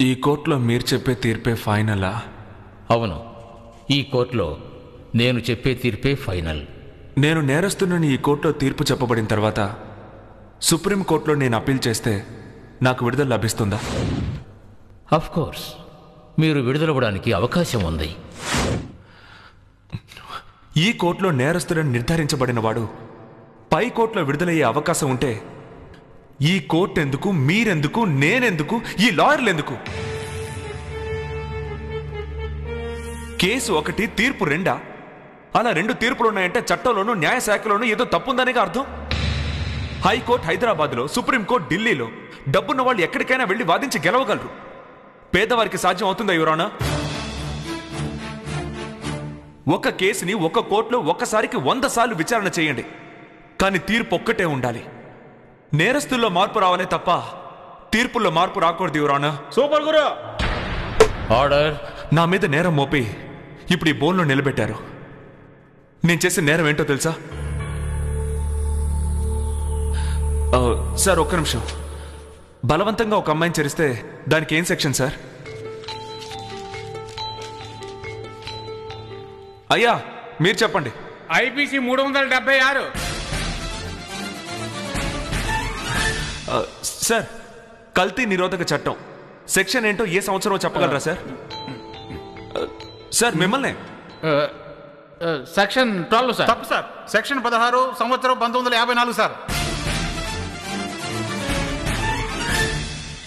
ఈ కోర్టులో మీరు చెప్పే తీర్పే ఫైనలా? అవును, ఈ కోర్టులో నేను చెప్పే తీర్పే ఫైనల్. నేను నేరస్తునని ఈ కోర్టులో తీర్పు చెప్పబడిన తర్వాత సుప్రీంకోర్టులో నేను అప్పీల్ చేస్తే నాకు విడుదల లభిస్తుందా? ఆఫ్ కోర్స్, మీరు విడుదలవ్వడానికి అవకాశం ఉంది. ఈ కోర్టులో నేరస్తులను నిర్ధారించబడిన వాడు పై కోర్టులో విడుదలయ్యే అవకాశం ఉంటే ఈ కోర్టు ఎందుకు, మీరెందుకు, నేనెందుకు, ఈ లాయర్లు ఎందుకు? కేసు ఒకటి, తీర్పు రెండా? అలా రెండు తీర్పులు ఉన్నాయంటే చట్టంలోనూ న్యాయశాఖలోనూ ఏదో తప్పుందనేగా అర్థం. హైకోర్టు హైదరాబాద్లో, సుప్రీంకోర్టు ఢిల్లీలో. డబ్బున్న వాళ్ళు ఎక్కడికైనా వెళ్ళి వాదించి గెలవగలరు. పేదవారికి సాధ్యం అవుతుందా యువరానా? ఒక కేసుని ఒక కోర్టులో ఒక్కసారికి 100 సార్లు విచారణ చేయండి, కానీ తీర్పు ఒక్కటే ఉండాలి. నేరస్తుల్లో మార్పు రావాలే తప్ప తీర్పుల్లో మార్పు రాకూడదు యువరానా. సూపర్ గురు. ఆర్డర్. నా మీద నేరం మోపి ఇప్పుడు ఈ బోన్లో నిలబెట్టారు. నేను చేసిన నేరం ఏంటో తెలుసా? సార్ ఒక్క నిమిషం. బలవంతంగా ఒక అమ్మాయిని చేరిస్తే దానికి ఏం సెక్షన్ సార్? అయ్యా మీరు చెప్పండి. ఐపీసీ 376. సార్ కల్తీ నిరోధక చట్టం సెక్షన్ ఏంటో ఏ సంవత్సరం చెప్పగలరా సార్? సార్ మిమ్మల్ని సెక్షన్ 12 సార్. తప్పు సార్. సెక్షన్ 16 సంవత్సరం 1954 సార్.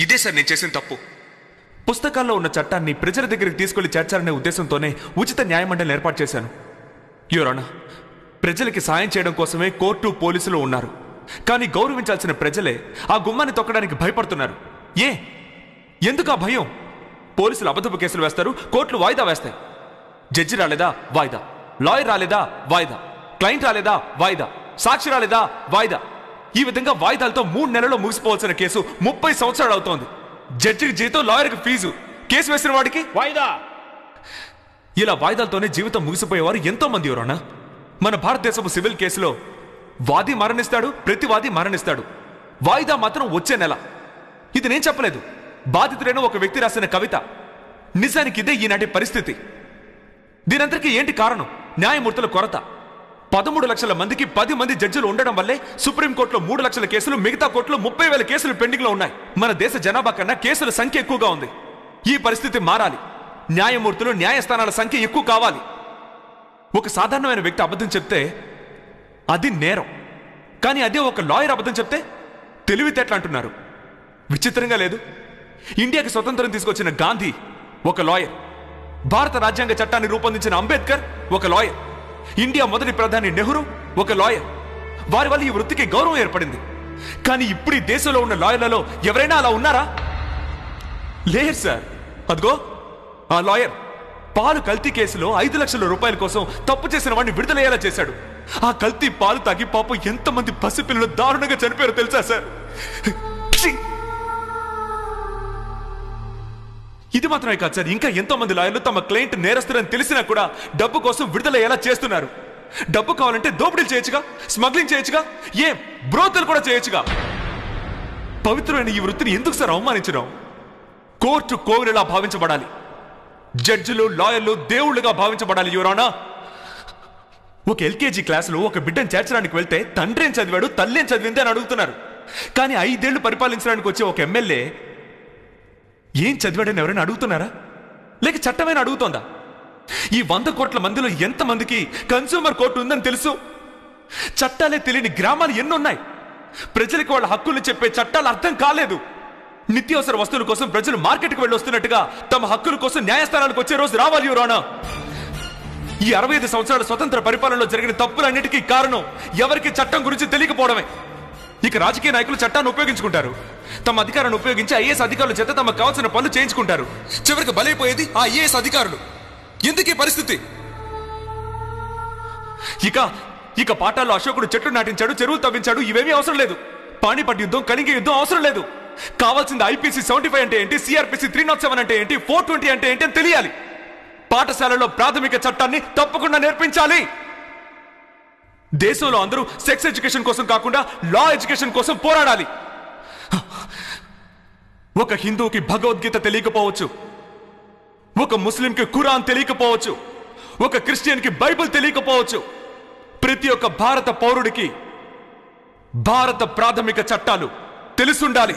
ఇదే సార్ నేను చేసిన తప్పు. పుస్తకాల్లో ఉన్న చట్టాన్ని ప్రజల దగ్గరికి తీసుకెళ్లి చేర్చాలనే ఉద్దేశంతోనే ఉచిత న్యాయమండలిని ఏర్పాటు చేశాను. యువరానా, ప్రజలకి సాయం చేయడం కోసమే కోర్టు, పోలీసులు ఉన్నారు. కానీ గౌరవించాల్సిన ప్రజలే ఆ గుమ్మాన్ని తొక్కడానికి భయపడుతున్నారు. ఎందుకు ఆ భయం? పోలీసులు అబద్ధపు కేసులు వేస్తారు, కోర్టులు వాయిదా వేస్తాయి. జడ్జి రాలేదా? వాయిదా. లాయర్ రాలేదా? వాయిదా. క్లయింట్ రాలేదా? వాయిదా. సాక్షి రాలేదా? వాయిదా. ఈ విధంగా వాయిదాలతో 3 నెలల్లో ముగిసిపోవాల్సిన కేసు 30 సంవత్సరాలు అవుతోంది. జడ్జికి జీతం, లాయర్కి ఫీజు, కేసు వేసిన వాడికి వాయిదా. ఇలా వాయిదాలతోనే జీవితం ముగిసిపోయేవారు ఎంతో మంది యువరానా. మన భారతదేశపు సివిల్ కేసులో వాది మరణిస్తాడు, ప్రతివాది మరణిస్తాడు. వాయిదా మాత్రం వచ్చే నెల. ఇది నేను చెప్పలేదు, బాధితుడైన ఒక వ్యక్తి రాసిన కవిత. నిజానికి ఇదే ఈనాటి పరిస్థితి. దీనంతటికీ ఏంటి కారణం? న్యాయమూర్తుల కొరత. 13 లక్షల మందికి 10 మంది జడ్జిలు ఉండడం వల్లే సుప్రీంకోర్టులో 3 లక్షల కేసులు, మిగతా కోర్టులో 30,000 కేసులు పెండింగ్ లో ఉన్నాయి. మన దేశ జనాభా కన్నా కేసుల సంఖ్య ఎక్కువగా ఉంది. ఈ పరిస్థితి మారాలి. న్యాయమూర్తులు, న్యాయస్థానాల సంఖ్య ఎక్కువ కావాలి. ఒక సాధారణమైన వ్యక్తి అబద్ధం చెప్తే అది నేరం, కానీ అదే ఒక లాయర్ అబద్ధం చెప్తే తెలివితేటలు అంటున్నారు. విచిత్రంగా లేదు? ఇండియాకి స్వతంత్రం తీసుకొచ్చిన గాంధీ ఒక లాయర్, భారత రాజ్యాంగ చట్టాన్ని రూపొందించిన అంబేద్కర్ ఒక లాయర్, ఇండియా మొదటి ప్రధాని నెహ్రూ ఒక లాయర్. వారి వల్ల ఈ వృత్తికి గౌరవం ఏర్పడింది. కానీ ఇప్పుడు ఈ దేశంలో ఉన్న లాయర్లలో ఎవరైనా అలా ఉన్నారా? లేరు సార్. అదిగో ఆ లాయర్ పాలు కల్తీ కేసులో 5 లక్షల రూపాయల కోసం తప్పు చేసిన వాడిని విడుదలయ్యేలా చేశాడు. ఆ కల్తీ పాలు తాగి పాపం ఎంతమంది పసిపిల్లలు దారుణంగా చనిపోయారో తెలుసా సార్? ఇది మాత్రమే కాదు సార్, ఇంకా ఎంతో మంది లాయర్లు తమ క్లయింట్ నేరస్తులని తెలిసినా కూడా డబ్బు కోసం విడుదలయ్యేలా చేస్తున్నారు. డబ్బు కావాలంటే దోపిడీలు చేయొచ్చుగా, స్మగ్లింగ్ చేయొచ్చుగా, బ్రోతలు కూడా చేయొచ్చుగా. పవిత్రమైన ఈ వృత్తిని ఎందుకు సార్ అవమానించడం? కోర్టు కోవిలలా భావించబడాలి. జడ్జిలు, లాయర్లు దేవుళ్ళుగా భావించబడాలి యువరానా. ఒక ఎల్కేజీ క్లాసులో ఒక బిడ్డను చేర్చడానికి వెళ్తే తండ్రి ఏం చదివాడు, తల్లి ఏం చదివింది అని అడుగుతున్నారు. కానీ 5 ఏళ్లు పరిపాలించడానికి వచ్చే ఒక ఎమ్మెల్యే ఏం చదివాడని ఎవరైనా అడుగుతున్నారా? లేక చట్టమైనా అడుగుతోందా? ఈ 100 కోట్ల మందిలో ఎంతమందికి కన్స్యూమర్ కోర్టు ఉందని తెలుసు? చట్టాలే తెలియని గ్రామాలు ఎన్నున్నాయి. ప్రజలకు వాళ్ళ హక్కులు చెప్పే చట్టాలు అర్థం కాలేదు. నిత్యావసర వస్తువుల కోసం ప్రజలు మార్కెట్కి వెళ్ళి వస్తున్నట్టుగా తమ హక్కుల కోసం న్యాయస్థానాలకు వచ్చే రోజు రావాలి యువరానా. ఈ 65 సంవత్సరాల స్వతంత్ర పరిపాలనలో జరిగిన తప్పులన్నిటికీ కారణం ఎవరికి చట్టం గురించి తెలియకపోవడమే. ఇక రాజకీయ నాయకులు చట్టాన్ని ఉపయోగించుకుంటారు. తమ అధికారాన్ని ఉపయోగించి ఐఏఎస్ అధికారుల చేత తమకు కావాల్సిన పనులు చేయించుకుంటారు. చివరికి బలైపోయేది ఆ ఐఏఎస్ అధికారులు. ఎందుకు పరిస్థితి? ఇక పాఠాల్లో అశోకుడు చెట్లు నాటించాడు, చెరువులు తవ్వించాడు, ఇవేమీ అవసరం లేదు. పాణిపట్ యుద్ధం, కళింగ యుద్ధం అవసరం లేదు. కావాల్సింది ఐపీసీ 75 అంటే ఏంటి, సిఆర్పిసి 307 అంటే ఏంటి, 420 అంటే ఏంటి అని తెలియాలి. పాఠశాలలో ప్రాథమిక చట్టాన్ని తప్పకుండా నేర్పించాలి. దేశంలో అందరూ సెక్స్ ఎడ్యుకేషన్ కోసం కాకుండా లా ఎడ్యుకేషన్ కోసం పోరాడాలి. ఒక హిందువుకి భగవద్గీత తెలియకపోవచ్చు, ఒక ముస్లింకి ఖురాన్ తెలియకపోవచ్చు, ఒక క్రిస్టియన్కి బైబిల్ తెలియకపోవచ్చు. ప్రతి ఒక్క భారత పౌరుడికి భారత ప్రాథమిక చట్టాలు తెలుసుండాలి.